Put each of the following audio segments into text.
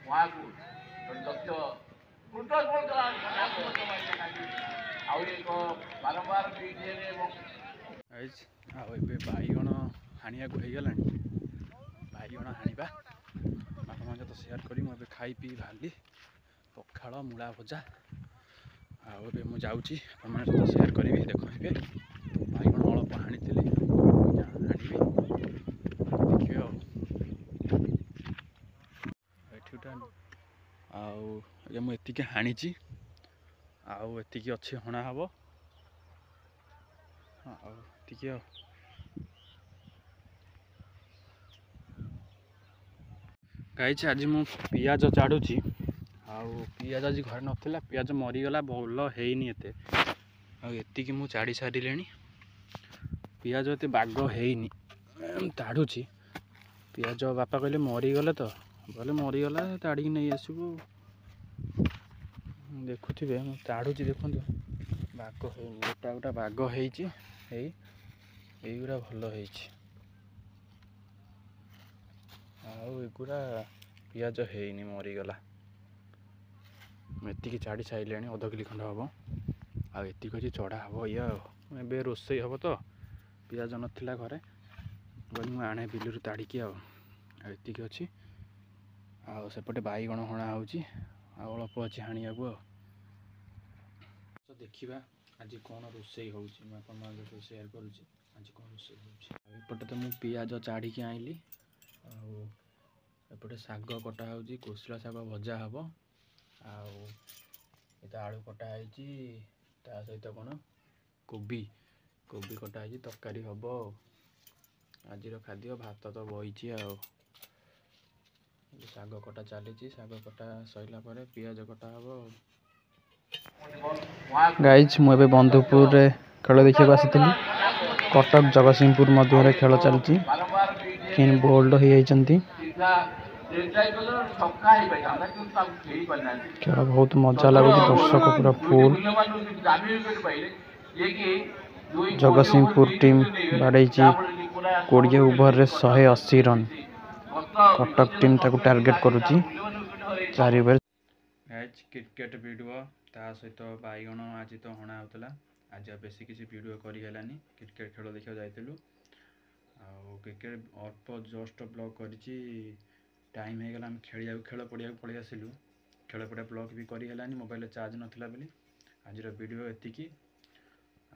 उहाँको दक्ष ଆଉ ଏକ ବାରମ୍ବାର ବିଡ଼ିଏରେ ଏବଂ ଆଉ ଏବେ ବାଇଗଣ ହାଣିବାକୁ ହେଇଗଲାଣି। ବାଇଗଣ ହାଣିବା ଆପଣଙ୍କ ସହିତ ସେୟାର କରି ମୁଁ ଏବେ ଖାଇ ପିଇ ବାହାରିଲି। ପଖାଳ ମୂଳା ଭଜା। ଆଉ ଏବେ ମୁଁ ଯାଉଛି ଆପଣମାନଙ୍କ ସହିତ ସେୟାର କରିବି। ଦେଖୁଥିବେ ବାଇଗଣ ଅଳ୍ପ ହାଣିଥିଲି, ହାଣିବି ଦେଖିବେ ଆଉ ଏଠିଟା। ଆଉ ଏବେ ମୁଁ ଏତିକି ହାଣିଛି, ଆଉ ଏତିକି ଅଛି ହଣା ହବ। ଆଉ ଏତିକି ଆଉ ଗାଇଛି। ଆଜି ମୁଁ ପିଆଜ ଚାଡ଼ୁଛି। ଆଉ ପିଆଜ ଆଜି ଘରେ ନଥିଲା, ପିଆଜ ମରିଗଲା, ଭଲ ହେଇନି ଏତେ। ଆଉ ଏତିକି ମୁଁ ଚାଡ଼ି ସାରିଲିଣି। ପିଆଜ ଏତେ ବାଗ ହେଇନି, ତାଡ଼ୁଛି। ପିଆଜ ବାପା କହିଲେ ମରିଗଲେ ତ, କହିଲେ ମରିଗଲା ତାଡ଼ିକି ନେଇ ଆସିବୁ। ଦେଖୁଥିବେ ମୁଁ ତାଡ଼ୁଛି, ଦେଖନ୍ତୁ ବାଗ ହେଇନି। ଗୋଟା ଗୋଟା ବାଗ ହେଇଛି, ଏଇଗୁଡ଼ା ଭଲ ହେଇଛି। ଆଉ ଏଗୁଡ଼ା ପିଆଜ ହେଇନି, ମରିଗଲା। ମୁଁ ଏତିକି ଚାଡ଼ି ସାରିଲିଣି, ଅଧ କିଲୋ ଖଣ୍ଡ ହେବ। ଆଉ ଏତିକି ଅଛି ଚଢ଼ା ହେବ। ଇଏ ଆଉ ଏବେ ରୋଷେଇ ହେବ ତ, ପିଆଜ ନଥିଲା ଘରେ, କହିଲି ମୁଁ ଆଣେ ବିଲରୁ ତାଡ଼ିକି। ଆଉ ଏତିକି ଅଛି। ଆଉ ସେପଟେ ବାଇଗଣ ହଣା ହେଉଛି, ଆଉ ଅଳ୍ପ ଅଛି ହାଣିବାକୁ। ଆଉ ତ ଦେଖିବା ଆଜି କ'ଣ ରୋଷେଇ ହେଉଛି, ମୁଁ ଆପଣମାନଙ୍କ ସହିତ ସେୟାର କରୁଛି ଆଜି କ'ଣ ରୋଷେଇ ହେଉଛି। ଏପଟେ ତ ମୁଁ ପିଆଜ ଚାଡ଼ିକି ଆଣିଲି। ଆଉ ଏପଟେ ଶାଗ କଟା ହେଉଛି, କୋଶଳା ଶାଗ ଭଜା ହେବ। ଆଉ ଏତ ଆଳୁ କଟା ହେଇଛି, ତା ସହିତ କ'ଣ କୋବି କଟା ହେଇଛି, ତରକାରୀ ହେବ। ଆଉ ଆଜିର ଖାଦ୍ୟ ଭାତ ତ ବଇଛି। ଆଉ ଶାଗ କଟା ଚାଲିଛି, ଶାଗ କଟା ସରିଲା ପରେ ପିଆଜ କଟା ହେବ। ଆଉ ଗାଇଜ ମୁଁ ଏବେ ବନ୍ଧୁପୁରରେ ଖେଳ ଦେଖିବାକୁ ଆସିଥିଲି। କଟକ ଜଗତସିଂହପୁର ମଧ୍ୟରେ ଖେଳ ଚାଲିଛି। କିନ୍ ବୋଲ୍ଡ ହେଇଯାଇଛନ୍ତି। ଖେଳ ବହୁତ ମଜା ଲାଗୁଛି, ଦର୍ଶକ ପୁରା ଫୁଲ। ଜଗତସିଂହପୁର ଟିମ୍ ବାଡ଼େଇଛି 20 ଓଭରରେ 180 ରନ୍। କଟକ ଟିମ୍ ତାକୁ ଟାର୍ଗେଟ୍ କରୁଛି 4 ଓଭର। କ୍ରିକେଟ ଭିଡ଼ିଓ ତା ସହିତ ବାଇଗଣ ଆଜି ତ ହଣା ହେଉଥିଲା। ଆଜି ଆଉ ବେଶୀ କିଛି ଭିଡ଼ିଓ କରିହେଲାନି, କ୍ରିକେଟ ଖେଳ ଦେଖିବାକୁ ଯାଇଥିଲୁ। ଆଉ କ୍ରିକେଟ ଅଳ୍ପ ଜଷ୍ଟ ବ୍ଲଗ୍ କରିଛି, ଟାଇମ୍ ହେଇଗଲା ଆମେ ଖେଳ ପଡ଼ିଆକୁ ପଳେଇ ଆସିଲୁ। ଖେଳ ପଡ଼ିଆ ବ୍ଲଗ୍ ବି କରିହେଲାନି, ମୋବାଇଲରେ ଚାର୍ଜ ନଥିଲା ବୋଲି। ଆଜିର ଭିଡ଼ିଓ ଏତିକି।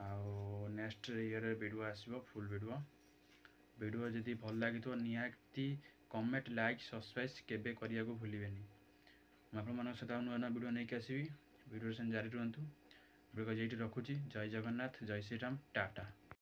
ଆଉ ନେକ୍ସଟ ଇୟର ଭିଡ଼ିଓ ଆସିବ, ଫୁଲ୍ ଭିଡ଼ିଓ ଯଦି ଭଲ ଲାଗିଥିବ ନିହାତି କମେଣ୍ଟ, ଲାଇକ୍, ସବସ୍କ୍ରାଇବ୍ କେବେ କରିବାକୁ ଭୁଲିବେନି। ମୁଁ ଆପଣମାନଙ୍କ ସହିତ ନୂଆ ନୂଆ ଭିଡ଼ିଓ ନେଇକି ଆସିବି। ଭିଡ଼ିଓ ସେମିତି ଜାରି ରୁହନ୍ତୁ। ଭିଡ଼ିଓ ଏଇଠି ରଖୁଛି। ଜୟ ଜଗନ୍ନାଥ, ଜୟ ଶ୍ରୀରାମ, ଟାଟା।